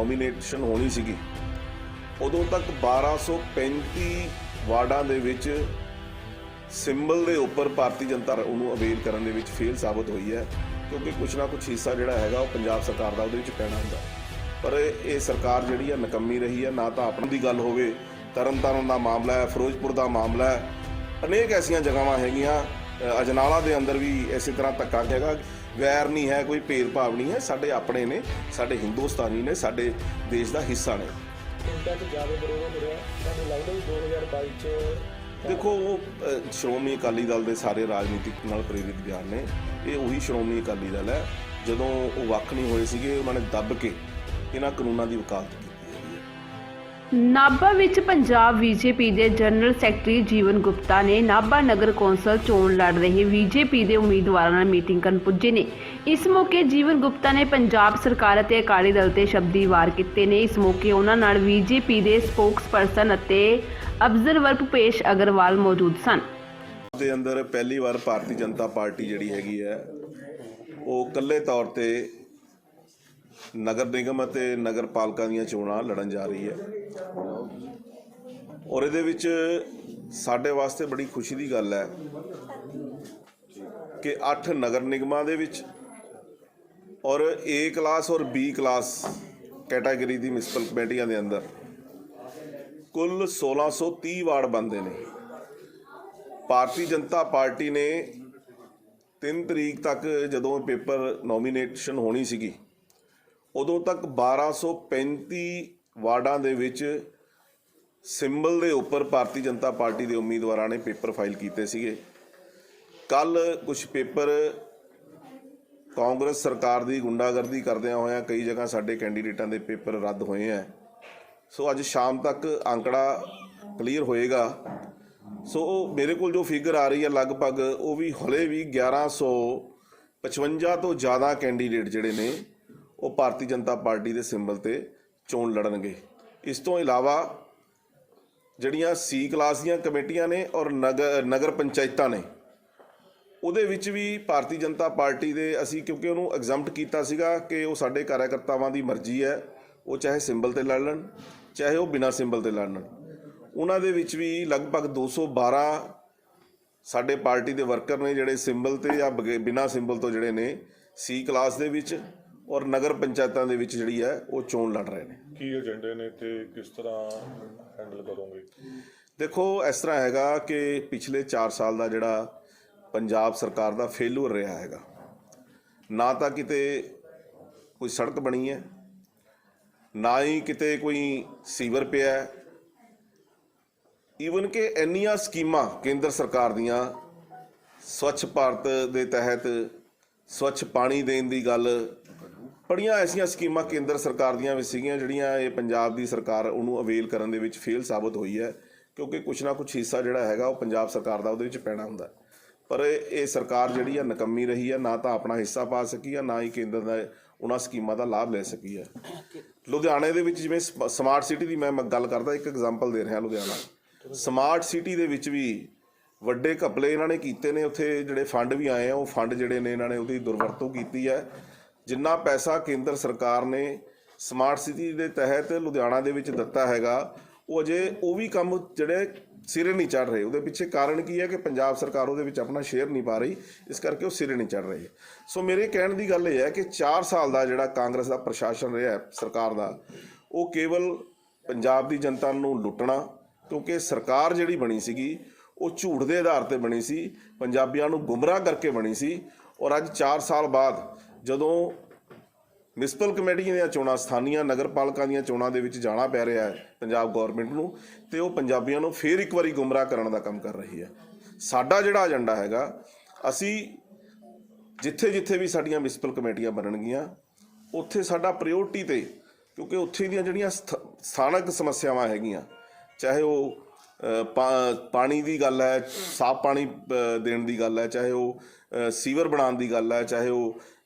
Nomination ਹੋਣੀ ਸੀਗੀ ਉਦੋਂ ਤੱਕ 1235 ਵਾਰਡਾਂ ਦੇ ਵਿੱਚ ਸਿੰਬਲ ਦੇ ਉੱਪਰ ਭਾਰਤੀ ਜਨਤਾ ਉਹਨੂੰ ਅਵੇਲ ਕਰਨ ਦੇ ਵਿੱਚ ਫੇਲ ਸਾਬਤ ਹੋਈ ਹੈ, ਕਿਉਂਕਿ ਕੁਛ ਨਾ ਕੁਛ ਹਿੱਸਾ ਜਿਹੜਾ ਹੈਗਾ ਉਹ ਪੰਜਾਬ ਸਰਕਾਰ ਦਾ ਉਹਦੇ ਵਿੱਚ ਪੈਣਾ ਹੁੰਦਾ। ਪਰ ਇਹ ਸਰਕਾਰ ਜਿਹੜੀ ਹੈ ਨਕੰਮੀ ਰਹੀ ਹੈ। ਨਾ ਤਾਂ ਆਪਣੀ ਦੀ ਗੱਲ ਹੋਵੇ, ਤਰਨਤਾਰਨ ਦਾ ਮਾਮਲਾ ਹੈ, ਫਿਰੋਜ਼ਪੁਰ ਦਾ ਮਾਮਲਾ ਹੈ, ਅਨੇਕ ਐਸੀਆਂ ਜਗ੍ਹਾਵਾਂ ਹੈਗੀਆਂ, ਅਜਨਾਲਾ ਦੇ ਅੰਦਰ ਵੀ ਇਸੇ ਤਰ੍ਹਾਂ ਧੱਕਾ ਹੈਗਾ। ਵੈਰ ਨਹੀਂ ਹੈ, ਕੋਈ ਭੇਦਭਾਵ ਨਹੀਂ ਹੈ, ਸਾਡੇ ਆਪਣੇ ਨੇ, ਸਾਡੇ ਹਿੰਦੁਸਤਾਨੀ ਨੇ, ਸਾਡੇ ਦੇਸ਼ ਦਾ ਹਿੱਸਾ ਨੇ। ਦੇਖੋ ਉਹ ਸ਼੍ਰੋਮਣੀ ਅਕਾਲੀ ਦਲ ਦੇ ਸਾਰੇ ਰਾਜਨੀਤਿਕ ਨਾਲ ਪ੍ਰੇਰਿਤ ਬਿਆਨ ਨੇ। ਇਹ ਉਹੀ ਸ਼੍ਰੋਮਣੀ ਅਕਾਲੀ ਦਲ ਹੈ ਜਦੋਂ ਉਹ ਵੱਖ ਨਹੀਂ ਹੋਏ ਸੀਗੇ, ਉਹਨਾਂ ਨੇ ਦੱਬ ਕੇ ਇਹਨਾਂ ਕਾਨੂੰਨਾਂ ਦੀ ਵਕਾਲਤ ਕੀਤੀ ਹੈਗੀ ਹੈ। ਨਾਭਾ ਵਿੱਚ ਪੰਜਾਬ ਬੀਜੇਪੀ ਦੇ ਜਨਰਲ ਸੈਕਟਰੀ ਜੀਵਨ ਗੁਪਤਾ ਨੇ ਨਾਭਾ ਨਗਰ ਕੌਂਸਲ ਚੋਣ ਲੜ ਰਹੇ ਬੀਜੇਪੀ ਦੇ ਉਮੀਦਵਾਰਾਂ ਨਾਲ ਮੀਟਿੰਗ ਕਰਨ ਪੁੱਜੇ ਨੇ। ਇਸ ਮੌਕੇ ਜੀਵਨ ਗੁਪਤਾ ਨੇ ਪੰਜਾਬ ਸਰਕਾਰ ਅਤੇ ਅਕਾਲੀ ਦਲ ਤੇ ਸ਼ਬਦੀ ਵਾਰ ਕੀਤੇ ਨੇ। ਇਸ ਮੌਕੇ ਉਹਨਾਂ ਨਾਲ ਬੀਜੇਪੀ ਦੇ ਸਪੋਕਸਪਰਸਨ ਅਤੇ ਅਬਜ਼ਰਵਰ ਭੁਪੇਸ਼ ਅਗਰਵਾਲ ਮੌਜੂਦ ਸਨ। ਦੇ ਅੰਦਰ ਪਹਿਲੀ ਵਾਰ ਭਾਰਤੀ ਜਨਤਾ ਪਾਰਟੀ ਜਿਹੜੀ ਹੈਗੀ ਹੈ ਉਹ ਇਕੱਲੇ ਤੌਰ ਤੇ ਨਗਰ ਨਿਗਮ ਅਤੇ ਨਗਰ ਪਾਲਿਕਾ ਦੀਆਂ ਚੋਣਾਂ ਲੜਨ ਜਾ ਰਹੀ ਹੈ ਔਰ ਇਹਦੇ ਵਿੱਚ ਸਾਡੇ ਵਾਸਤੇ ਬੜੀ ਖੁਸ਼ੀ ਦੀ ਗੱਲ ਹੈ ਕਿ 8 ਨਗਰ ਨਿਗਮਾਂ ਦੇ ਵਿੱਚ ਔਰ A ਕਲਾਸ ਔਰ B ਕਲਾਸ ਕੈਟਾਗਰੀ ਦੀ ਮਿਊਨਿਸਪਲ ਕਮੇਟੀਆਂ ਦੇ ਅੰਦਰ ਕੁੱਲ 1630 ਵਾਰਡ ਬਣਦੇ ਨੇ। ਭਾਰਤੀ ਜਨਤਾ ਪਾਰਟੀ ਨੇ 3 ਤਰੀਕ ਤੱਕ ਜਦੋਂ ਪੇਪਰ ਨੋਮੀਨੇਸ਼ਨ ਹੋਣੀ ਸੀਗੀ ਉਦੋਂ ਤੱਕ 1235 ਵਾਰਡਾਂ ਦੇ ਵਿੱਚ ਸਿੰਬਲ ਦੇ ਉੱਪਰ ਭਾਰਤੀ ਜਨਤਾ ਪਾਰਟੀ ਦੇ ਉਮੀਦਵਾਰਾਂ ਨੇ ਪੇਪਰ ਫਾਈਲ ਕੀਤੇ ਸੀਗੇ। ਕੱਲ ਕੁਝ ਪੇਪਰ ਕਾਂਗਰਸ ਸਰਕਾਰ ਦੀ ਗੁੰਡਾਗਰਦੀ ਕਰਦਿਆਂ ਹੋਇਆਂ ਕਈ ਜਗ੍ਹਾ ਸਾਡੇ ਕੈਂਡੀਡੇਟਾਂ ਦੇ ਪੇਪਰ ਰੱਦ ਹੋਏ ਆ। ਸੋ ਅੱਜ ਸ਼ਾਮ ਤੱਕ ਅੰਕੜਾ ਕਲੀਅਰ ਹੋਏਗਾ। ਸੋ ਮੇਰੇ ਕੋਲ ਜੋ ਫਿਗਰ ਆ ਰਹੀ ਹੈ ਲਗਭਗ ਉਹ ਵੀ ਹਲੇ ਵੀ 1155 ਤੋਂ ਜ਼ਿਆਦਾ ਕੈਂਡੀਡੇਟ ਜਿਹੜੇ ਨੇ ਉਹ ਭਾਰਤੀ ਜਨਤਾ ਪਾਰਟੀ ਦੇ ਸਿੰਬਲ ਤੇ ਚੋਣ ਲੜਨਗੇ। ਇਸ ਤੋਂ ਇਲਾਵਾ ਜਿਹੜੀਆਂ C ਕਲਾਸ ਦੀਆਂ ਕਮੇਟੀਆਂ ਨੇ ਔਰ ਨਗਰ ਪੰਚਾਇਤਾਂ ਨੇ ਉਹਦੇ ਵਿੱਚ ਵੀ ਭਾਰਤੀ ਜਨਤਾ ਪਾਰਟੀ ਦੇ ਅਸੀਂ ਕਿਉਂਕਿ ਉਹਨੂੰ ਐਗਜ਼ੈਂਪਟ ਕੀਤਾ ਸੀਗਾ ਕਿ ਉਹ ਸਾਡੇ ਕਾਰਜਕਰਤਾਵਾਂ ਦੀ ਮਰਜ਼ੀ ਹੈ, ਉਹ ਚਾਹੇ ਸਿੰਬਲ ਤੇ ਲੜ ਲੈਣ ਚਾਹੇ ਉਹ ਬਿਨਾਂ ਸਿੰਬਲ ਤੇ ਲੜਨ। ਉਹਨਾਂ ਦੇ ਵਿੱਚ ਵੀ ਲਗਭਗ 212 ਸਾਡੇ ਪਾਰਟੀ ਦੇ ਵਰਕਰ ਨੇ ਜਿਹੜੇ ਸਿੰਬਲ ਤੇ ਜਾਂ ਬਿਨਾਂ ਸਿੰਬਲ ਤੋਂ ਜਿਹੜੇ ਨੇ C ਕਲਾਸ ਦੇ ਵਿੱਚ ਔਰ ਨਗਰ ਪੰਚਾਇਤਾਂ ਦੇ ਵਿੱਚ ਜਿਹੜੀ ਹੈ ਉਹ ਚੋਣ ਲੜ ਰਹੇ ਨੇ। ਕੀ ਏਜੰਡੇ ਨੇ ਤੇ ਕਿਸ ਤਰ੍ਹਾਂ ਹੈਂਡਲ ਕਰੋਗੇ? ਦੇਖੋ ਇਸ ਤਰ੍ਹਾਂ ਹੈਗਾ ਕਿ ਪਿਛਲੇ 4 ਸਾਲ ਦਾ ਜਿਹੜਾ ਪੰਜਾਬ ਸਰਕਾਰ ਦਾ ਫੇਲੂਅਰ ਰਿਹਾ ਹੈਗਾ, ਨਾ ਤਾਂ ਕਿਤੇ ਕੋਈ ਸੜਕ ਬਣੀ ਹੈ, ਨਾ ਹੀ ਕਿਤੇ ਕੋਈ ਸੀਵਰ ਪਿਆ ਹੈ। ਈਵਨ ਕਿ ਇੰਨੀਆਂ ਸਕੀਮਾਂ ਕੇਂਦਰ ਸਰਕਾਰ ਦੀਆਂ ਸਵੱਛ ਭਾਰਤ ਦੇ ਤਹਿਤ ਸਵੱਛ ਪਾਣੀ ਦੇਣ ਦੀ ਗੱਲ, ਬੜੀਆਂ ਐਸੀਆਂ ਸਕੀਮਾਂ ਕੇਂਦਰ ਸਰਕਾਰ ਦੀਆਂ ਵੀ ਸੀਗੀਆਂ ਜਿਹੜੀਆਂ ਇਹ ਪੰਜਾਬ ਦੀ ਸਰਕਾਰ ਉਹਨੂੰ ਅਵੇਲ ਕਰਨ ਦੇ ਵਿੱਚ ਫੇਲ ਸਾਬਤ ਹੋਈ ਹੈ, ਕਿਉਂਕਿ ਕੁਛ ਨਾ ਕੁਛ ਹਿੱਸਾ ਜਿਹੜਾ ਹੈਗਾ ਉਹ ਪੰਜਾਬ ਸਰਕਾਰ ਦਾ ਉਹਦੇ ਵਿੱਚ ਪੈਣਾ ਹੁੰਦਾ। ਪਰ ਇਹ ਸਰਕਾਰ ਜਿਹੜੀ ਹੈ ਨਕੰਮੀ ਰਹੀ ਹੈ। ਨਾ ਤਾਂ ਆਪਣਾ ਹਿੱਸਾ ਪਾ ਸਕੀ ਹੈ, ਨਾ ਹੀ ਕੇਂਦਰ ਦਾ ਉਹਨਾਂ ਸਕੀਮਾਂ ਦਾ ਲਾਭ ਲੈ ਸਕੀ ਹੈ। ਲੁਧਿਆਣੇ ਦੇ ਵਿੱਚ ਜਿਵੇਂ ਸਮਾਰਟ ਸਿਟੀ ਦੀ ਮੈਂ ਗੱਲ ਕਰਦਾ, ਇੱਕ ਐਗਜ਼ਾਮਪਲ ਦੇ ਰਿਹਾ। ਲੁਧਿਆਣਾ ਸਮਾਰਟ ਸਿਟੀ ਦੇ ਵਿੱਚ ਵੀ ਵੱਡੇ ਘਪਲੇ ਇਹਨਾਂ ਨੇ ਕੀਤੇ ਨੇ। ਉੱਥੇ ਜਿਹੜੇ ਫੰਡ ਵੀ ਆਏ ਆ ਉਹ ਫੰਡ ਜਿਹੜੇ ਨੇ ਇਹਨਾਂ ਨੇ ਉਹਦੀ ਦੁਰਵਰਤੋਂ ਕੀਤੀ ਹੈ। ਜਿੰਨਾ ਪੈਸਾ ਕੇਂਦਰ ਸਰਕਾਰ ਨੇ ਸਮਾਰਟ ਸਿਟੀ ਦੇ ਤਹਿਤ ਲੁਧਿਆਣਾ ਦੇ ਵਿੱਚ ਦਿੱਤਾ ਹੈਗਾ ਉਹ ਅਜੇ ਉਹ ਵੀ ਕੰਮ ਜਿਹੜੇ ਸਿਰੇ ਨਹੀਂ ਚੜ੍ਹ ਰਹੇ। ਉਹਦੇ ਪਿੱਛੇ ਕਾਰਨ ਕੀ ਹੈ ਕਿ ਪੰਜਾਬ ਸਰਕਾਰ ਉਹਦੇ ਵਿੱਚ ਆਪਣਾ ਸ਼ੇਅਰ ਨਹੀਂ ਪਾ ਰਹੀ, ਇਸ ਕਰਕੇ ਉਹ ਸਿਰੇ ਨਹੀਂ ਚੜ੍ਹ ਰਹੀ। ਸੋ ਮੇਰੇ ਕਹਿਣ ਦੀ ਗੱਲ ਇਹ ਹੈ ਕਿ 4 ਸਾਲ ਦਾ ਜਿਹੜਾ ਕਾਂਗਰਸ ਦਾ ਪ੍ਰਸ਼ਾਸਨ ਰਿਹਾ ਸਰਕਾਰ ਦਾ, ਉਹ ਕੇਵਲ ਪੰਜਾਬ ਦੀ ਜਨਤਾ ਨੂੰ ਲੁੱਟਣਾ, ਕਿਉਂਕਿ ਸਰਕਾਰ ਜਿਹੜੀ ਬਣੀ ਸੀਗੀ ਉਹ ਝੂਠ ਦੇ ਆਧਾਰ ਤੇ ਬਣੀ ਸੀ, ਪੰਜਾਬੀਆਂ ਨੂੰ ਗੁੰਮਰਾਹ ਕਰਕੇ ਬਣੀ ਸੀ। ਔਰ ਅੱਜ 4 ਸਾਲ ਬਾਅਦ ਜਦੋਂ ਮਿਊਨਿਸਪਲ ਕਮੇਟੀਆਂ ਦੀਆਂ ਚੋਣਾਂ, ਸਥਾਨੀय ਨਗਰ ਪਾਲਿਕਾ ਦੀਆਂ ਚੋਣਾਂ ਦੇ ਵਿੱਚ ਜਾਣਾ ਪੈ ਰਿਹਾ ਹੈ ਪੰਜਾਬ ਗੌਰਮੈਂਟ ਨੂੰ, ਤੇ ਉਹ ਪੰਜਾਬੀਆਂ ਨੂੰ ਫੇਰ ਇੱਕ ਵਾਰੀ ਗੁੰਮਰਾਹ ਕਰਨ ਦਾ ਕੰਮ ਕਰ ਰਹੀ ਹੈ। ਸਾਡਾ ਜਿਹੜਾ ਏਜੰਡਾ ਹੈਗਾ, ਅਸੀਂ ਜਿੱਥੇ ਜਿੱਥੇ ਵੀ ਸਾਡੀਆਂ ਮਿਊਨਿਸਪਲ ਕਮੇਟੀਆਂ ਬਣਨਗੀਆਂ ਉੱਥੇ ਸਾਡਾ ਪ੍ਰਾਇਓਰਟੀ ਤੇ, ਕਿਉਂਕਿ ਉੱਥੇ ਦੀਆਂ ਜਿਹੜੀਆਂ ਸਥਾਨਕ ਸਮੱਸਿਆਵਾਂ ਹੈਗੀਆਂ, ਚਾਹੇ ਉਹ ਪਾਣੀ ਦੀ ਗੱਲ ਹੈ, ਸਾਫ਼ ਪਾਣੀ ਦੇਣ ਦੀ ਗੱਲ ਹੈ, ਚਾਹੇ ਉਹ ਸੀਵਰ ਬਣਾਉਣ ਦੀ ਗੱਲ ਹੈ, ਚਾਹੇ ਉਹ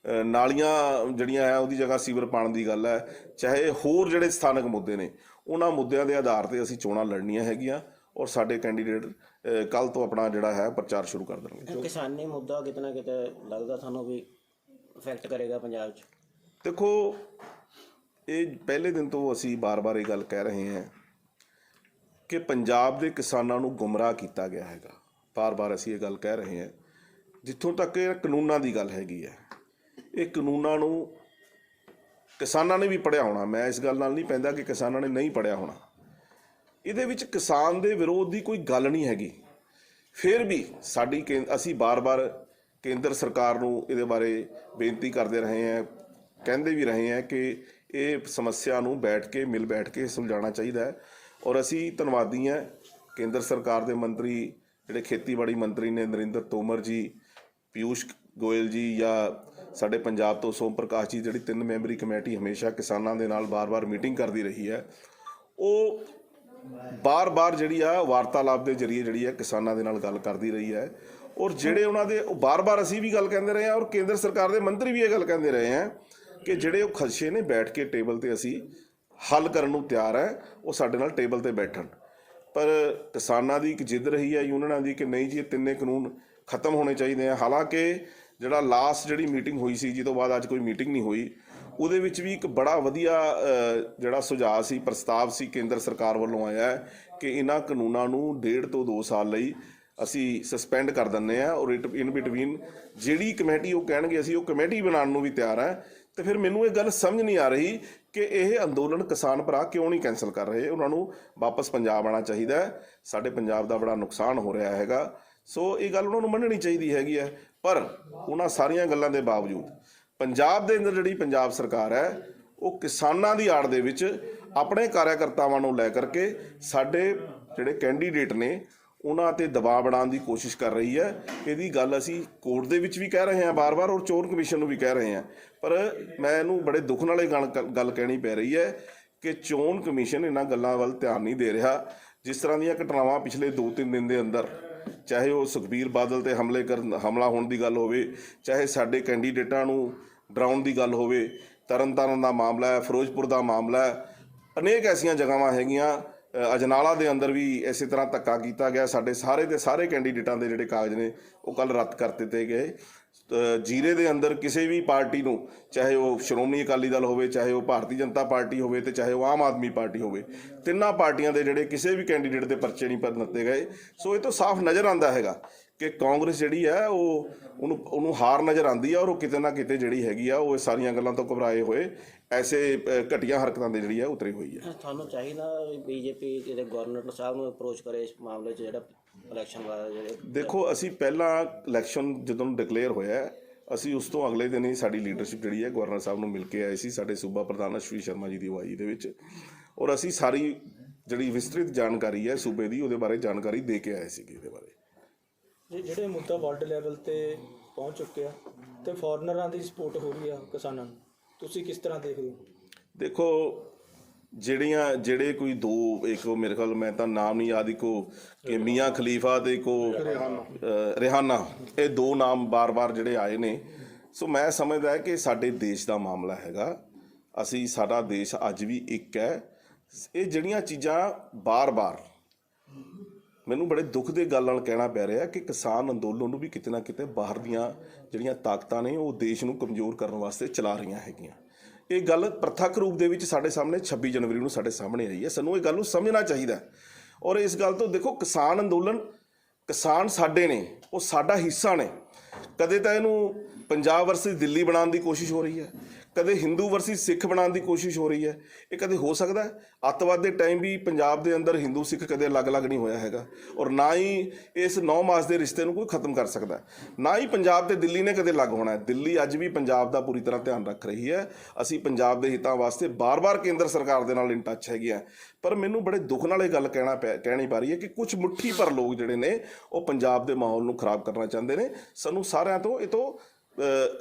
ਨਾਲੀਆਂ ਜਿਹੜੀਆਂ ਹੈ ਉਹਦੀ ਜਗ੍ਹਾ ਸੀਵਰ ਪਾਉਣ ਦੀ ਗੱਲ ਹੈ, ਚਾਹੇ ਹੋਰ ਜਿਹੜੇ ਸਥਾਨਕ ਮੁੱਦੇ ਨੇ, ਉਹਨਾਂ ਮੁੱਦਿਆਂ ਦੇ ਆਧਾਰ ਤੇ ਅਸੀਂ ਚੋਣਾਂ ਲੜਨੀਆਂ ਹੈਗੀਆਂ। ਔਰ ਸਾਡੇ ਕੈਂਡੀਡੇਟ ਕੱਲ੍ਹ ਤੋਂ ਆਪਣਾ ਜਿਹੜਾ ਹੈ ਪ੍ਰਚਾਰ ਸ਼ੁਰੂ ਕਰ ਦੇਣਗੇ। ਕਿਸਾਨੀ ਮੁੱਦਾ ਕਿਤੇ ਨਾ ਕਿਤੇ ਲੱਗਦਾ ਤੁਹਾਨੂੰ ਵੀ ਇਫੈਕਟ ਕਰੇਗਾ ਪੰਜਾਬ 'ਚ? ਦੇਖੋ ਇਹ ਪਹਿਲੇ ਦਿਨ ਤੋਂ ਅਸੀਂ ਬਾਰ-ਬਾਰ ਇਹ ਗੱਲ ਕਹਿ ਰਹੇ ਹਾਂ ਕਿ ਪੰਜਾਬ ਦੇ ਕਿਸਾਨਾਂ ਨੂੰ ਗੁੰਮਰਾਹ ਕੀਤਾ ਗਿਆ ਹੈਗਾ। ਬਾਰ-ਬਾਰ ਅਸੀਂ ਇਹ ਗੱਲ ਕਹਿ ਰਹੇ ਹਾਂ। ਜਿੱਥੋਂ ਤੱਕ ਇਹ ਕਾਨੂੰਨਾਂ ਦੀ ਗੱਲ ਹੈਗੀ ਹੈ, ਇਹ ਕਾਨੂੰਨਾਂ ਨੂੰ ਕਿਸਾਨਾਂ ਨੇ ਵੀ ਪੜ੍ਹਿਆ ਹੋਣਾ। ਮੈਂ ਇਸ ਗੱਲ ਨਾਲ ਨਹੀਂ ਪੈਂਦਾ ਕਿ ਕਿਸਾਨਾਂ ਨੇ ਨਹੀਂ ਪੜ੍ਹਿਆ ਹੋਣਾ। ਇਹਦੇ ਵਿੱਚ ਕਿਸਾਨ ਦੇ ਵਿਰੋਧ ਦੀ ਕੋਈ ਗੱਲ ਨਹੀਂ ਹੈਗੀ। ਫਿਰ ਵੀ ਅਸੀਂ ਬਾਰ-ਬਾਰ ਕੇਂਦਰ ਸਰਕਾਰ ਨੂੰ ਇਹਦੇ ਬਾਰੇ ਬੇਨਤੀ ਕਰਦੇ ਰਹੇ ਹਾਂ, ਕਹਿੰਦੇ ਵੀ ਰਹੇ ਹਾਂ ਕਿ ਇਹ ਸਮੱਸਿਆ ਨੂੰ ਮਿਲ ਬੈਠ ਕੇ ਸੁਲਝਾਉਣਾ ਚਾਹੀਦਾ ਹੈ। ਔਰ ਅਸੀਂ ਧੰਨਵਾਦੀ ਹਾਂ ਕੇਂਦਰ ਸਰਕਾਰ ਦੇ ਮੰਤਰੀ ਜਿਹੜੇ ਖੇਤੀਬਾੜੀ ਮੰਤਰੀ ਨੇ, ਨਰਿੰਦਰ ਤੋਮਰ ਜੀ, ਪਿਊਸ਼ ਗੋਇਲ ਜੀ, ਜਾਂ ਸਾਡੇ ਪੰਜਾਬ ਤੋਂ ਸੋਮ ਪ੍ਰਕਾਸ਼ ਜੀ, ਜਿਹੜੀ 3 ਮੈਂਬਰੀ ਕਮੇਟੀ ਹਮੇਸ਼ਾ ਕਿਸਾਨਾਂ ਦੇ ਨਾਲ ਬਾਰ-ਬਾਰ ਮੀਟਿੰਗ ਕਰਦੀ ਰਹੀ ਹੈ, ਉਹ ਬਾਰ-ਬਾਰ ਜਿਹੜੀ ਆ ਵਾਰਤਾਲਾਪ ਦੇ ਜ਼ਰੀਏ ਜਿਹੜੀ ਹੈ ਕਿਸਾਨਾਂ ਦੇ ਨਾਲ ਗੱਲ ਕਰਦੀ ਰਹੀ ਹੈ। ਔਰ ਜਿਹੜੇ ਉਹਨਾਂ ਦੇ ਬਾਰ-ਬਾਰ ਅਸੀਂ ਵੀ ਗੱਲ ਕਹਿੰਦੇ ਰਹੇ ਹਾਂ, ਔਰ ਕੇਂਦਰ ਸਰਕਾਰ ਦੇ ਮੰਤਰੀ ਵੀ ਇਹ ਗੱਲ ਕਹਿੰਦੇ ਰਹੇ ਹਾਂ ਕਿ ਜਿਹੜੇ ਉਹ ਖਦਸ਼ੇ ਨੇ ਬੈਠ ਕੇ ਟੇਬਲ 'ਤੇ ਅਸੀਂ ਹੱਲ ਕਰਨ ਨੂੰ ਤਿਆਰ ਹੈ, ਉਹ ਸਾਡੇ ਨਾਲ ਟੇਬਲ 'ਤੇ ਬੈਠਣ। ਪਰ ਕਿਸਾਨਾਂ ਦੀ ਇੱਕ ਜਿੱਦ ਰਹੀ ਹੈ, ਯੂਨੀਅਨਾਂ ਦੀ, ਕਿ ਨਹੀਂ ਜੀ ਇਹ ਤਿੰਨੇ ਕਾਨੂੰਨ ਖਤਮ ਹੋਣੇ ਚਾਹੀਦੇ ਆ। ਹਾਲਾਂਕਿ ਜਿਹੜਾ ਜਿਹੜੀ ਮੀਟਿੰਗ ਹੋਈ ਸੀ, ਜਿਹਦੇ ਤੋਂ ਬਾਅਦ ਅੱਜ ਕੋਈ ਮੀਟਿੰਗ ਨਹੀਂ ਹੋਈ, ਉਹਦੇ ਵਿੱਚ ਵੀ ਇੱਕ ਬੜਾ ਵਧੀਆ ਜਿਹੜਾ ਸੁਝਾਅ ਸੀ, ਪ੍ਰਸਤਾਵ ਸੀ ਕੇਂਦਰ ਸਰਕਾਰ ਵੱਲੋਂ ਆਇਆ ਹੈ ਕਿ ਇਹਨਾਂ ਕਾਨੂੰਨਾਂ ਨੂੰ 1.5 ਤੋਂ 2 ਸਾਲ ਲਈ ਅਸੀਂ ਸਸਪੈਂਡ ਕਰ ਦਿੰਦੇ ਹਾਂ। ਔਰ ਇਨ ਬਿਟਵੀਨ ਜਿਹੜੀ ਕਮੇਟੀ ਉਹ ਕਹਿਣਗੇ ਅਸੀਂ ਉਹ ਕਮੇਟੀ ਬਣਾਉਣ ਨੂੰ ਵੀ ਤਿਆਰ ਹੈ। ਤੇ ਫਿਰ ਮੈਨੂੰ ਇਹ ਗੱਲ ਸਮਝ ਨਹੀਂ ਆ ਰਹੀ ਕਿ ਇਹ ਅੰਦੋਲਨ ਕਿਸਾਨ ਭਰਾ ਕਿਉਂ ਨਹੀਂ ਕੈਂਸਲ ਕਰ ਰਹੇ। ਉਹਨਾਂ ਨੂੰ ਵਾਪਸ ਪੰਜਾਬ ਆਉਣਾ ਚਾਹੀਦਾ ਹੈ। ਸਾਡੇ ਪੰਜਾਬ ਦਾ ਬੜਾ ਨੁਕਸਾਨ ਹੋ ਰਿਹਾ ਹੈਗਾ। ਸੋ ਇਹ ਗੱਲ ਉਹਨਾਂ ਨੂੰ ਮੰਨਣੀ ਚਾਹੀਦੀ ਹੈਗੀ ਹੈ। ਪਰ ਉਹਨਾਂ ਸਾਰੀਆਂ ਗੱਲਾਂ ਦੇ ਬਾਵਜੂਦ ਪੰਜਾਬ ਦੇ ਅੰਦਰ ਜਿਹੜੀ ਪੰਜਾਬ ਸਰਕਾਰ ਹੈ, ਉਹ ਕਿਸਾਨਾਂ ਦੀ ਆੜ ਦੇ ਵਿੱਚ ਆਪਣੇ ਕਾਰਿਆਕਰਤਾਵਾਂ ਨੂੰ ਲੈ ਕਰਕੇ ਸਾਡੇ ਜਿਹੜੇ ਕੈਂਡੀਡੇਟ ਨੇ ਉਹਨਾਂ 'ਤੇ ਦਬਾਅ ਬਣਾਉਣ ਦੀ ਕੋਸ਼ਿਸ਼ ਕਰ ਰਹੀ ਹੈ। ਇਹਦੀ ਗੱਲ ਅਸੀਂ ਕੋਰਟ ਦੇ ਵਿੱਚ ਵੀ ਕਹਿ ਰਹੇ ਹਾਂ ਬਾਰ-ਬਾਰ, ਔਰ ਚੋਣ ਕਮਿਸ਼ਨ ਨੂੰ ਵੀ ਕਹਿ ਰਹੇ ਹਾਂ। ਪਰ ਮੈਨੂੰ ਬੜੇ ਦੁੱਖ ਨਾਲ ਇਹ ਗੱਲ ਕਹਿਣੀ ਪੈ ਰਹੀ ਹੈ ਕਿ ਚੋਣ ਕਮਿਸ਼ਨ ਇਹਨਾਂ ਗੱਲਾਂ ਵੱਲ ਧਿਆਨ ਨਹੀਂ ਦੇ ਰਿਹਾ। ਜਿਸ ਤਰ੍ਹਾਂ ਦੀਆਂ ਘਟਨਾਵਾਂ ਪਿਛਲੇ 2-3 ਦਿਨ ਦੇ ਅੰਦਰ, ਚਾਹੇ ਉਹ ਸੁਖਬੀਰ ਬਾਦਲ 'ਤੇ ਹਮਲਾ ਹੋਣ ਦੀ ਗੱਲ ਹੋਵੇ, ਚਾਹੇ ਸਾਡੇ ਕੈਂਡੀਡੇਟਾਂ ਨੂੰ ਡਰਾਉਣ ਦੀ ਗੱਲ ਹੋਵੇ, ਤਰਨਤਾਰਨ ਦਾ ਮਾਮਲਾ ਹੈ, ਫਿਰੋਜ਼ਪੁਰ ਦਾ ਮਾਮਲਾ ਹੈ, ਅਨੇਕ ਐਸੀਆਂ ਜਗ੍ਹਾਵਾਂ ਹੈਗੀਆਂ। ਅਜਨਾਲਾ ਦੇ ਅੰਦਰ ਵੀ ਇਸੇ ਤਰ੍ਹਾਂ ਧੱਕਾ ਕੀਤਾ ਗਿਆ। ਸਾਡੇ ਸਾਰੇ ਕੈਂਡੀਡੇਟਾਂ ਦੇ ਜਿਹੜੇ ਕਾਗਜ਼ ਨੇ ਉਹ ਕੱਲ੍ਹ ਰੱਦ ਕਰ ਦਿੱਤੇ ਗਏ। ਜੀਰੇ ਦੇ ਅੰਦਰ ਕਿਸੇ ਵੀ ਪਾਰਟੀ ਨੂੰ, ਚਾਹੇ ਉਹ ਸ਼੍ਰੋਮਣੀ ਅਕਾਲੀ ਦਲ ਹੋਵੇ, ਚਾਹੇ ਉਹ ਭਾਰਤੀ ਜਨਤਾ ਪਾਰਟੀ ਹੋਵੇ, ਤੇ ਚਾਹੇ ਉਹ ਆਮ ਆਦਮੀ ਪਾਰਟੀ ਹੋਵੇ, ਤਿੰਨਾਂ ਪਾਰਟੀਆਂ ਦੇ ਜਿਹੜੇ ਕਿਸੇ ਵੀ ਕੈਂਡੀਡੇਟ ਦੇ ਪਰਚੇ ਨਹੀਂ ਦਿੱਤੇ ਗਏ। ਸੋ ਇਹ ਤੋਂ ਸਾਫ਼ ਨਜ਼ਰ ਆਉਂਦਾ ਹੈਗਾ ਕਿ ਕਾਂਗਰਸ ਜਿਹੜੀ ਹੈ ਉਹਨੂੰ ਹਾਰ ਨਜ਼ਰ ਆਉਂਦੀ ਹੈ, ਔਰ ਉਹ ਕਿਤੇ ਨਾ ਕਿਤੇ ਜਿਹੜੀ ਹੈਗੀ ਆ ਉਹ ਸਾਰੀਆਂ ਗੱਲਾਂ ਤੋਂ ਘਬਰਾਏ ਹੋਏ ਐਸੇ ਘਟੀਆਂ ਹਰਕਤਾਂ ਦੇ ਜਿਹੜੀ ਹੈ ਉਤਰੀ ਹੋਈ ਹੈ। ਤੁਹਾਨੂੰ ਚਾਹੀਦਾ ਬੀਜੇਪੀ ਜਿਹੜੇ ਗਵਰਨਰ ਸਾਹਿਬ ਨੂੰ ਅਪਰੋਚ ਕਰੇ ਇਸ ਮਾਮਲੇ 'ਚ, ਜਿਹੜਾ ਇਲੈਕਸ਼ਨ ਵਾਲਾ ਜਿਹੜੇ ਦੇਖੋ, ਅਸੀਂ ਪਹਿਲਾਂ ਇਲੈਕਸ਼ਨ ਜਦੋਂ ਡਿਕਲੇਅਰ ਹੋਇਆ, ਅਸੀਂ ਉਸ ਤੋਂ ਅਗਲੇ ਦਿਨ ਹੀ ਸਾਡੀ ਲੀਡਰਸ਼ਿਪ ਜਿਹੜੀ ਹੈ ਗਵਰਨਰ ਸਾਹਿਬ ਨੂੰ ਮਿਲ ਕੇ ਆਏ ਸੀ, ਸਾਡੇ ਸੂਬਾ ਪ੍ਰਧਾਨ ਅਸ਼ਵਨੀ ਸ਼ਰਮਾ ਜੀ ਦੀ ਅਗਵਾਈ ਦੇ ਵਿੱਚ। ਔਰ ਅਸੀਂ ਸਾਰੀ ਜਿਹੜੀ ਵਿਸਤ੍ਰਿਤ ਜਾਣਕਾਰੀ ਹੈ ਸੂਬੇ ਦੀ, ਉਹਦੇ ਬਾਰੇ ਜਾਣਕਾਰੀ ਦੇ ਕੇ ਆਏ ਸੀਗੇ। ਇਹਦੇ ਬਾਰੇ ਜਿਹੜੇ ਮੁੱਦਾ ਵਰਲਡ ਲੈਵਲ ਤੇ ਪਹੁੰਚ ਚੁੱਕਿਆ ਤੇ ਫੋਰਨਰਾਂ ਦੀ ਸਪੋਰਟ ਹੋ ਰਹੀ ਆ ਕਿਸਾਨਾਂ ਨੂੰ, ਤੁਸੀਂ ਕਿਸ ਤਰ੍ਹਾਂ ਦੇਖਦੇ ਹੋ? ਦੇਖੋ, ਜਿਹੜੇ ਕੋਈ ਦੋ, ਇੱਕ ਮੇਰੇ ਖਿਆਲ ਮੈਂ ਤਾਂ ਨਾਮ ਨਹੀਂ ਯਾਦ, ਇੱਕੋ ਕਿ ਮੀਆਂ ਖਲੀਫਾ ਤੇ ਇੱਕੋ ਰਿਹਾਨਾ, ਇਹ 2 ਨਾਮ ਬਾਰ-ਬਾਰ ਜਿਹੜੇ ਆਏ ਨੇ। ਸੋ ਮੈਂ ਸਮਝਦਾ ਕਿ ਸਾਡੇ ਦੇਸ਼ ਦਾ ਮਾਮਲਾ ਹੈਗਾ। ਸਾਡਾ ਦੇਸ਼ ਅੱਜ ਵੀ ਇੱਕ ਹੈ। ਇਹ ਜਿਹੜੀਆਂ ਚੀਜ਼ਾਂ ਬਾਰ-ਬਾਰ ਮੈਨੂੰ ਬੜੇ ਦੁੱਖ ਦੇ ਗੱਲ ਨਾਲ ਕਹਿਣਾ ਪੈ ਰਿਹਾ ਕਿ ਕਿਸਾਨ ਅੰਦੋਲਨ ਨੂੰ ਵੀ ਕਿਤੇ ਨਾ ਕਿਤੇ ਬਾਹਰ ਦੀਆਂ ਜਿਹੜੀਆਂ ਤਾਕਤਾਂ ਨੇ ਉਹ ਦੇਸ਼ ਨੂੰ ਕਮਜ਼ੋਰ ਕਰਨ ਵਾਸਤੇ ਚਲਾ ਰਹੀਆਂ ਹੈਗੀਆਂ। ਇਹ ਗੱਲ ਪ੍ਰਤੱਖ ਰੂਪ ਦੇ ਵਿੱਚ ਸਾਡੇ ਸਾਹਮਣੇ 26 ਜਨਵਰੀ ਨੂੰ ਸਾਡੇ ਸਾਹਮਣੇ ਆਈ ਹੈ। ਸਾਨੂੰ ਇਹ ਗੱਲ ਨੂੰ ਸਮਝਣਾ ਚਾਹੀਦਾ। ਔਰ ਇਸ ਗੱਲ ਤੋਂ ਦੇਖੋ, ਕਿਸਾਨ ਅੰਦੋਲਨ, ਕਿਸਾਨ ਸਾਡੇ ਨੇ, ਉਹ ਸਾਡਾ ਹਿੱਸਾ ਨੇ। ਕਦੇ ਤਾਂ ਇਹਨੂੰ ਪੰਜਾਬ ਵਰਸਸ ਦਿੱਲੀ ਬਣਾਉਣ ਦੀ ਕੋਸ਼ਿਸ਼ ਹੋ ਰਹੀ ਹੈ, ਕਦੇ ਹਿੰਦੂ ਵਰਸਸ ਸਿੱਖ ਬਣਾਉਣ ਦੀ ਕੋਸ਼ਿਸ਼ ਹੋ ਰਹੀ ਹੈ। ਇਹ ਕਦੇ ਹੋ ਸਕਦਾ? ਅੱਤਵਾਦ ਦੇ ਟਾਈਮ ਵੀ ਪੰਜਾਬ ਦੇ ਅੰਦਰ ਹਿੰਦੂ ਸਿੱਖ ਕਦੇ ਅਲੱਗ-ਅਲੱਗ ਨਹੀਂ ਹੋਇਆ ਹੈਗਾ। ਔਰ ਨਾ ਹੀ ਇਸ 9 ਮਾਸ ਦੇ ਰਿਸ਼ਤੇ ਨੂੰ ਕੋਈ ਖਤਮ ਕਰ ਸਕਦਾ, ਨਾ ਹੀ ਪੰਜਾਬ ਤੇ ਦਿੱਲੀ ਨੇ ਕਦੇ ਲੱਗ ਹੋਣਾ ਹੈ। ਦਿੱਲੀ ਅੱਜ ਵੀ ਪੰਜਾਬ ਦਾ ਪੂਰੀ ਤਰ੍ਹਾਂ ਧਿਆਨ ਰੱਖ ਰਹੀ ਹੈ। ਅਸੀਂ ਪੰਜਾਬ ਦੇ ਹਿੱਤਾਂ ਵਾਸਤੇ ਬਾਰ-ਬਾਰ ਕੇਂਦਰ ਸਰਕਾਰ ਦੇ ਨਾਲ ਇਨ ਟੱਚ ਹੈਗੇ ਆ। ਪਰ ਮੈਨੂੰ ਬੜੇ ਦੁੱਖ ਨਾਲ ਇਹ ਗੱਲ ਕਹਿਣੀ ਪੈ ਰਹੀ ਹੈ ਕਿ ਕੁਝ ਮੁੱਠੀ ਭਰ ਲੋਕ ਜਿਹੜੇ ਨੇ ਉਹ ਪੰਜਾਬ ਦੇ ਮਾਹੌਲ ਨੂੰ ਖਰਾਬ ਕਰਨਾ ਚਾਹੁੰਦੇ ਨੇ। ਸਾਨੂੰ ਸਾਰਿਆਂ ਤੋਂ ਇਹ ਤੋਂ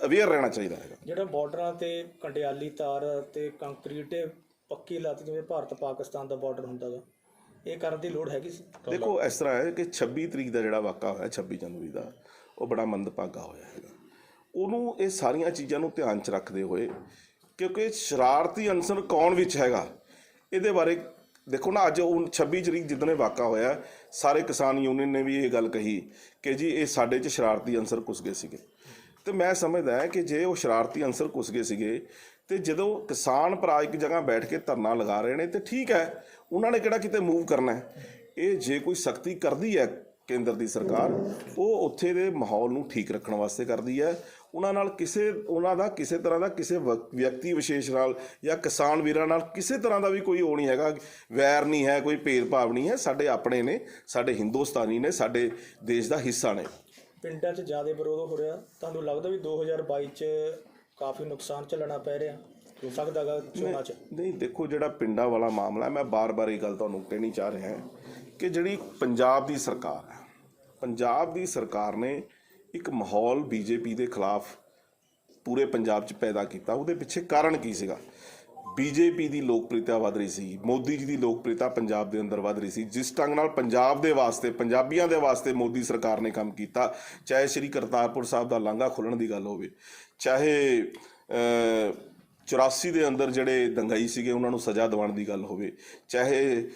ਅਵੇਅਰ ਰਹਿਣਾ ਚਾਹੀਦਾ ਹੈਗਾ। ਜਿਹੜਾ ਬਾਰਡਰਾਂ ਤੇ ਕੰਡਿਆਲੀ ਤਾਰ ਤੇ ਕੰਕਰੀਟ ਪੱਕੀ ਲੱਤ, ਜਿਵੇਂ ਭਾਰਤ ਪਾਕਿਸਤਾਨ ਦਾ ਬਾਰਡਰ ਹੁੰਦਾ ਗਾ, ਇਹ ਕਰਨ ਦੀ ਲੋੜ ਹੈਗੀ ਸੀ? ਦੇਖੋ, ਇਸ ਤਰ੍ਹਾਂ ਹੈ ਕਿ 26 ਤਰੀਕ ਦਾ ਜਿਹੜਾ ਵਾਕਾ ਹੋਇਆ, 26 ਜਨਵਰੀ ਦਾ, ਉਹ ਬੜਾ ਮੰਦਭਾਗਾ ਹੋਇਆ ਹੈਗਾ। ਉਹਨੂੰ ਇਹ ਸਾਰੀਆਂ ਚੀਜ਼ਾਂ ਨੂੰ ਧਿਆਨ 'ਚ ਰੱਖਦੇ ਹੋਏ, ਕਿਉਂਕਿ ਸ਼ਰਾਰਤੀ ਅਨਸਰ ਕੌਣ ਵਿੱਚ ਹੈਗਾ ਇਹਦੇ ਬਾਰੇ ਦੇਖੋ ਨਾ। ਅੱਜ 26 ਤਰੀਕ ਜਿੱਦਣ ਇਹ ਵਾਕਾ ਹੋਇਆ, ਸਾਰੇ ਕਿਸਾਨ ਯੂਨੀਅਨ ਨੇ ਵੀ ਇਹ ਗੱਲ ਕਹੀ ਕਿ ਜੀ ਇਹ ਸਾਡੇ 'ਚ ਸ਼ਰਾਰਤੀ ਅਨਸਰ ਘੁਸ ਗਏ ਸੀਗੇ। ਤੇ ਮੈਂ ਸਮਝਦਾ ਕਿ ਜੇ ਉਹ ਸ਼ਰਾਰਤੀ ਅਨਸਰ ਘੁਸ ਗਏ ਸੀਗੇ ਤੇ ਜਦੋਂ ਕਿਸਾਨ ਭਰਾ ਇੱਕ ਜਗ੍ਹਾ ਬੈਠ ਕੇ ਧਰਨਾ ਲਗਾ ਰਹੇ ਨੇ ਤੇ ਠੀਕ ਹੈ, ਉਹਨਾਂ ਨੇ ਕਿਹੜਾ ਕਿਤੇ ਮੂਵ ਕਰਨਾ ਹੈ। ਇਹ ਜੇ ਕੋਈ ਸਖਤੀ ਕਰਦੀ ਹੈ ਕੇਂਦਰ ਦੀ ਸਰਕਾਰ, ਉਹ ਉੱਥੇ ਦੇ ਮਾਹੌਲ ਨੂੰ ਠੀਕ ਰੱਖਣ ਵਾਸਤੇ ਕਰਦੀ ਹੈ। ਉਹਨਾਂ ਦਾ ਕਿਸੇ ਤਰ੍ਹਾਂ ਦਾ ਕਿਸੇ ਵਿਅਕਤੀ ਵਿਸ਼ੇਸ਼ ਨਾਲ ਜਾਂ ਕਿਸਾਨ ਵੀਰਾਂ ਨਾਲ ਕਿਸੇ ਤਰ੍ਹਾਂ ਦਾ ਵੀ ਕੋਈ ਉਹ ਨਹੀਂ ਹੈਗਾ, ਵੈਰ ਨਹੀਂ ਹੈ, ਕੋਈ ਭੇਦਭਾਵ ਨਹੀਂ ਹੈ। ਸਾਡੇ ਆਪਣੇ ਨੇ, ਸਾਡੇ ਹਿੰਦੁਸਤਾਨੀ ਨੇ, ਸਾਡੇ ਦੇਸ਼ ਦਾ ਹਿੱਸਾ ਨੇ। ਪਿੰਡਾਂ 'ਚ ਜ਼ਿਆਦਾ ਵਿਰੋਧ ਹੋ ਰਿਹਾ, ਤੁਹਾਨੂੰ ਲੱਗਦਾ ਵੀ 2022 'ਚ ਕਾਫੀ ਨੁਕਸਾਨ ਝੱਲਣਾ ਪੈ ਰਿਹਾ ਹੋ ਸਕਦਾ ਗਾ ਚੋਣਾਂ 'ਚ? ਨਹੀਂ, ਦੇਖੋ ਜਿਹੜਾ ਪਿੰਡਾਂ ਵਾਲਾ ਮਾਮਲਾ, ਮੈਂ ਬਾਰ-ਬਾਰ ਇਹ ਗੱਲ ਤੁਹਾਨੂੰ ਕਹਿਣੀ ਚਾਹ ਰਿਹਾ ਕਿ ਜਿਹੜੀ ਪੰਜਾਬ ਦੀ ਸਰਕਾਰ ਹੈ, ਪੰਜਾਬ ਦੀ ਸਰਕਾਰ ਨੇ ਇੱਕ ਮਾਹੌਲ ਬੀਜੇਪੀ ਦੇ ਖਿਲਾਫ ਪੂਰੇ ਪੰਜਾਬ 'ਚ ਪੈਦਾ ਕੀਤਾ। ਉਹਦੇ ਪਿੱਛੇ ਕਾਰਨ ਕੀ ਸੀਗਾ? ਬੀਜੇਪੀ ਦੀ ਲੋਕਪ੍ਰਿਯਤਾ ਵਧ ਰਹੀ ਸੀ, ਮੋਦੀ ਜੀ ਦੀ ਲੋਕਪ੍ਰਿਯਤਾ ਪੰਜਾਬ ਦੇ ਅੰਦਰ ਵਧ ਰਹੀ ਸੀ। ਜਿਸ ਢੰਗ ਨਾਲ ਪੰਜਾਬ ਦੇ ਵਾਸਤੇ, ਪੰਜਾਬੀਆਂ ਦੇ ਵਾਸਤੇ ਮੋਦੀ ਸਰਕਾਰ ਨੇ ਕੰਮ ਕੀਤਾ, ਚਾਹੇ ਸ਼੍ਰੀ ਕਰਤਾਰਪੁਰ ਸਾਹਿਬ ਦਾ ਲਾਂਘਾ ਖੋਲ੍ਹਣ ਦੀ ਗੱਲ ਹੋਵੇ, ਚਾਹੇ 84 ਦੇ ਅੰਦਰ ਜਿਹੜੇ ਦੰਗਾਈ ਸੀਗੇ ਉਹਨਾਂ ਨੂੰ ਸਜ਼ਾ ਦਿਵਾਉਣ ਦੀ ਗੱਲ ਹੋਵੇ, ਚਾਹੇ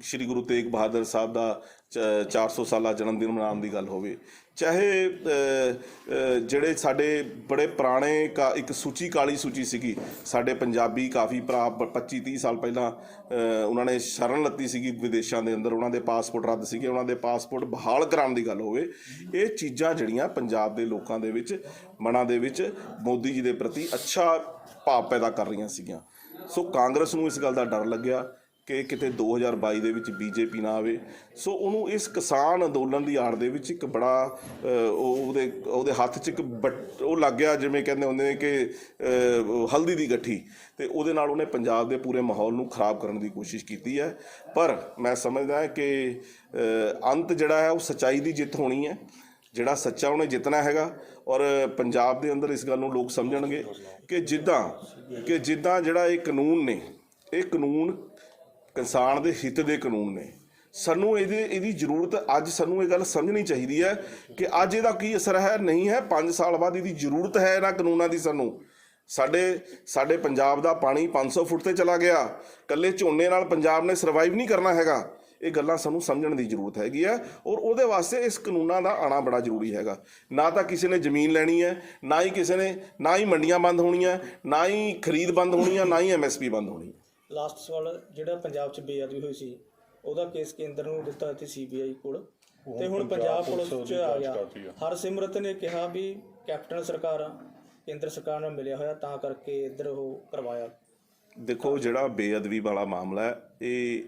ਸ਼੍ਰੀ ਗੁਰੂ ਤੇਗ ਬਹਾਦਰ ਸਾਹਿਬ ਦਾ 400 ਸਾਲਾ ਜਨਮ ਦਿਨ ਮਨਾਉਣ ਦੀ ਗੱਲ ਹੋਵੇ, ਚਾਹੇ ਜਿਹੜੇ ਸਾਡੇ ਬੜੇ ਪੁਰਾਣੇ ਇੱਕ ਸੂਚੀ, ਕਾਲੀ ਸੂਚੀ ਸੀਗੀ, ਸਾਡੇ ਪੰਜਾਬੀ ਕਾਫੀ ਭਰਾ 25-30 ਸਾਲ ਪਹਿਲਾਂ ਉਹਨਾਂ ਨੇ ਸ਼ਰਨ ਲੱਤੀ ਸੀਗੀ ਵਿਦੇਸ਼ਾਂ ਦੇ ਅੰਦਰ, ਉਹਨਾਂ ਦੇ ਪਾਸਪੋਰਟ ਰੱਦ ਸੀਗੇ, ਉਹਨਾਂ ਦੇ ਪਾਸਪੋਰਟ ਬਹਾਲ ਕਰਾਉਣ ਦੀ ਗੱਲ ਹੋਵੇ। ਇਹ ਚੀਜ਼ਾਂ ਜਿਹੜੀਆਂ ਪੰਜਾਬ ਦੇ ਲੋਕਾਂ ਦੇ ਵਿੱਚ, ਮਨਾਂ ਦੇ ਵਿੱਚ ਮੋਦੀ ਜੀ ਦੇ ਪ੍ਰਤੀ ਅੱਛਾ ਭਾਵ ਪੈਦਾ ਕਰ ਰਹੀਆਂ ਸੀਗੀਆਂ। ਸੋ ਕਾਂਗਰਸ ਨੂੰ ਇਸ ਗੱਲ ਦਾ ਡਰ ਲੱਗਿਆ ਕਿ ਕਿਤੇ 2022 ਦੇ ਵਿੱਚ ਬੀਜੇਪੀ ਨਾ ਆਵੇ। ਸੋ ਉਹਨੂੰ ਇਸ ਕਿਸਾਨ ਅੰਦੋਲਨ ਦੀ ਆੜ ਦੇ ਵਿੱਚ ਇੱਕ ਬੜਾ ਉਹਦੇ ਹੱਥ 'ਚ ਇੱਕ ਉਹ ਲੱਗ ਗਿਆ, ਜਿਵੇਂ ਕਹਿੰਦੇ ਹੁੰਦੇ ਨੇ ਕਿ ਹਲਦੀ ਦੀ ਗੱਠੀ, ਤੇ ਉਹਦੇ ਨਾਲ ਉਹਨੇ ਪੰਜਾਬ ਦੇ ਪੂਰੇ ਮਾਹੌਲ ਨੂੰ ਖਰਾਬ ਕਰਨ ਦੀ ਕੋਸ਼ਿਸ਼ ਕੀਤੀ ਹੈ। ਪਰ ਮੈਂ ਸਮਝਦਾ ਕਿ ਅੰਤ ਜਿਹੜਾ ਹੈ ਉਹ ਸੱਚਾਈ ਦੀ ਜਿੱਤ ਹੋਣੀ ਹੈ। ਜਿਹੜਾ ਸੱਚਾ ਉਹਨੇ ਜਿੱਤਣਾ ਹੈਗਾ। ਔਰ ਪੰਜਾਬ ਦੇ ਅੰਦਰ ਇਸ ਗੱਲ ਨੂੰ ਲੋਕ ਸਮਝਣਗੇ ਕਿ ਜਿੱਦਾਂ ਜਿਹੜਾ ਇਹ ਕਾਨੂੰਨ ਨੇ, ਇਹ ਕਾਨੂੰਨ ਕਿਸਾਨ ਦੇ ਹਿੱਤ ਦੇ ਕਾਨੂੰਨ ਨੇ। ਸਾਨੂੰ ਇਹਦੀ ਜ਼ਰੂਰਤ ਅੱਜ ਸਾਨੂੰ ਇਹ ਗੱਲ ਸਮਝਣੀ ਚਾਹੀਦੀ ਹੈ ਕਿ ਅੱਜ ਇਹਦਾ ਕੀ ਅਸਰ ਹੈ, ਨਹੀਂ ਹੈ 5 ਸਾਲ ਬਾਅਦ ਇਹਦੀ ਜ਼ਰੂਰਤ ਹੈ ਇਹਨਾਂ ਕਾਨੂੰਨਾਂ ਦੀ। ਸਾਨੂੰ ਸਾਡੇ ਪੰਜਾਬ ਦਾ ਪਾਣੀ 500 ਫੁੱਟ ਤੇ ਚਲਾ ਗਿਆ, ਇਕੱਲੇ ਝੋਨੇ ਨਾਲ ਪੰਜਾਬ ਨੇ ਸਰਵਾਈਵ ਨਹੀਂ ਕਰਨਾ ਹੈਗਾ। ਇਹ ਗੱਲਾਂ ਸਾਨੂੰ ਸਮਝਣ ਦੀ ਜ਼ਰੂਰਤ ਹੈਗੀ ਹੈ ਔਰ ਉਹਦੇ ਵਾਸਤੇ ਇਸ ਕਾਨੂੰਨਾਂ ਦਾ ਆਉਣਾ ਬੜਾ ਜ਼ਰੂਰੀ ਹੈਗਾ। ਨਾ ਤਾਂ ਕਿਸੇ ਨੇ ਜ਼ਮੀਨ ਲੈਣੀ ਹੈ, ਨਾ ਹੀ ਮੰਡੀਆਂ ਬੰਦ ਹੋਣੀਆਂ, ਨਾ ਹੀ ਖਰੀਦ ਬੰਦ ਹੋਣੀ ਹੈ, ਨਾ ਹੀ MSP ਬੰਦ ਹੋਣੀ ਹੈ। ਲਾਸਟ ਸਵਾਲ, ਜਿਹੜਾ ਪੰਜਾਬ 'ਚ ਬੇਅਦਬੀ ਹੋਈ ਸੀ ਉਹਦਾ ਕੇਸ ਕੇਂਦਰ ਨੂੰ ਦਿੱਤਾ ਤੇ CBI ਕੋਲ, ਤੇ ਹੁਣ ਪੰਜਾਬ ਪੁਲਿਸ 'ਚ ਆ ਗਿਆ। ਹਰਸਿਮਰਤ ਨੇ ਕਿਹਾ ਵੀ ਕੈਪਟਨ ਸਰਕਾਰ ਕੇਂਦਰ ਸਰਕਾਰ ਨਾਲ ਮਿਲਿਆ ਹੋਇਆ, ਤਾਂ ਕਰਕੇ ਇੱਧਰ ਉਹ ਕਰਵਾਇਆ। ਦੇਖੋ, ਜਿਹੜਾ ਬੇਅਦਬੀ ਵਾਲਾ ਮਾਮਲਾ ਹੈ ਇਹ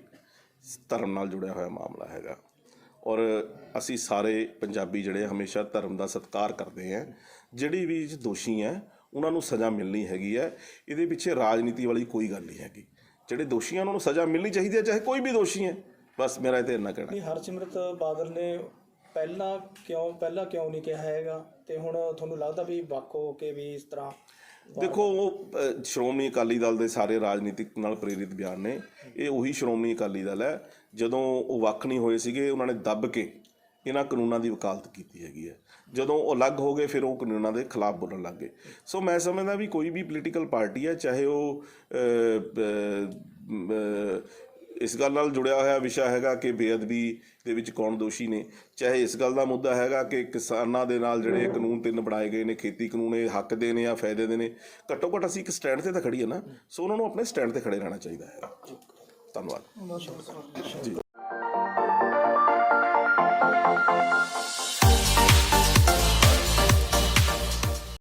ਧਰਮ ਨਾਲ ਜੁੜਿਆ ਹੋਇਆ ਮਾਮਲਾ ਹੈਗਾ ਔਰ ਅਸੀਂ ਸਾਰੇ ਪੰਜਾਬੀ ਜਿਹੜੇ ਹਮੇਸ਼ਾ ਧਰਮ ਦਾ ਸਤਿਕਾਰ ਕਰਦੇ ਹਾਂ। ਜਿਹੜੀ ਵੀ ਦੋਸ਼ੀ ਹੈ ਉਹਨਾਂ ਨੂੰ ਸਜ਼ਾ ਮਿਲਣੀ ਹੈਗੀ ਹੈ। ਇਹਦੇ ਪਿੱਛੇ ਰਾਜਨੀਤੀ ਵਾਲੀ ਕੋਈ ਗੱਲ ਨਹੀਂ ਹੈਗੀ। ਜਿਹੜੇ ਦੋਸ਼ੀ ਉਹਨਾਂ ਨੂੰ ਸਜ਼ਾ ਮਿਲਣੀ ਚਾਹੀਦੀ ਹੈ, ਚਾਹੇ ਕੋਈ ਵੀ ਦੋਸ਼ੀ ਹੈ। ਬਸ ਮੇਰਾ ਇਹ ਤੇ ਇੰਨਾ ਕਹਿਣਾ। ਹਰਸਿਮਰਤ ਬਾਦਲ ਨੇ ਪਹਿਲਾਂ ਕਿਉਂ ਨਹੀਂ ਕਿਹਾ ਹੈਗਾ, ਤੇ ਹੁਣ ਤੁਹਾਨੂੰ ਲੱਗਦਾ ਵੀ ਵੱਖ ਹੋ ਕੇ ਵੀ ਇਸ ਤਰ੍ਹਾਂ? ਦੇਖੋ, ਉਹ ਸ਼੍ਰੋਮਣੀ ਅਕਾਲੀ ਦਲ ਦੇ ਸਾਰੇ ਰਾਜਨੀਤਿਕ ਨਾਲ ਪ੍ਰੇਰਿਤ ਬਿਆਨ ਨੇ। ਇਹ ਉਹੀ ਸ਼੍ਰੋਮਣੀ ਅਕਾਲੀ ਦਲ ਹੈ ਜਦੋਂ ਉਹ ਵੱਖ ਨਹੀਂ ਹੋਏ ਸੀਗੇ, ਉਹਨਾਂ ਨੇ ਦੱਬ ਕੇ ਇਹਨਾਂ ਕਾਨੂੰਨਾਂ ਦੀ ਵਕਾਲਤ ਕੀਤੀ ਹੈਗੀ ਹੈ। ਜਦੋਂ ਉਹ ਅਲੱਗ ਹੋ ਗਏ ਫਿਰ ਉਹ ਕਾਨੂੰਨਾਂ ਦੇ ਖਿਲਾਫ ਬੋਲਣ ਲੱਗ ਗਏ। ਸੋ ਮੈਂ ਸਮਝਦਾ ਵੀ ਕੋਈ ਵੀ ਪੋਲੀਟੀਕਲ ਪਾਰਟੀ ਹੈ, ਚਾਹੇ ਉਹ ਇਸ ਗੱਲ ਨਾਲ ਜੁੜਿਆ ਹੋਇਆ ਵਿਸ਼ਾ ਹੈਗਾ ਕਿ ਬੇਅਦਬੀ ਦੇ ਵਿੱਚ ਕੌਣ ਦੋਸ਼ੀ ਨੇ, ਚਾਹੇ ਇਸ ਗੱਲ ਦਾ ਮੁੱਦਾ ਹੈਗਾ ਕਿ ਕਿਸਾਨਾਂ ਦੇ ਨਾਲ ਜਿਹੜੇ ਕਾਨੂੰਨ 3 ਬਣਾਏ ਗਏ ਨੇ, ਖੇਤੀ ਕਾਨੂੰਨ, ਇਹ ਹੱਕ ਦੇ ਨੇ ਜਾਂ ਫਾਇਦੇ ਦੇ ਨੇ। ਘੱਟੋ ਘੱਟ ਅਸੀਂ ਇੱਕ ਸਟੈਂਡ 'ਤੇ ਤਾਂ ਖੜੀਏ ਨਾ। ਸੋ ਉਹਨਾਂ ਨੂੰ ਆਪਣੇ ਸਟੈਂਡ 'ਤੇ ਖੜੇ ਰਹਿਣਾ ਚਾਹੀਦਾ ਹੈ। ਧੰਨਵਾਦ ਜੀ।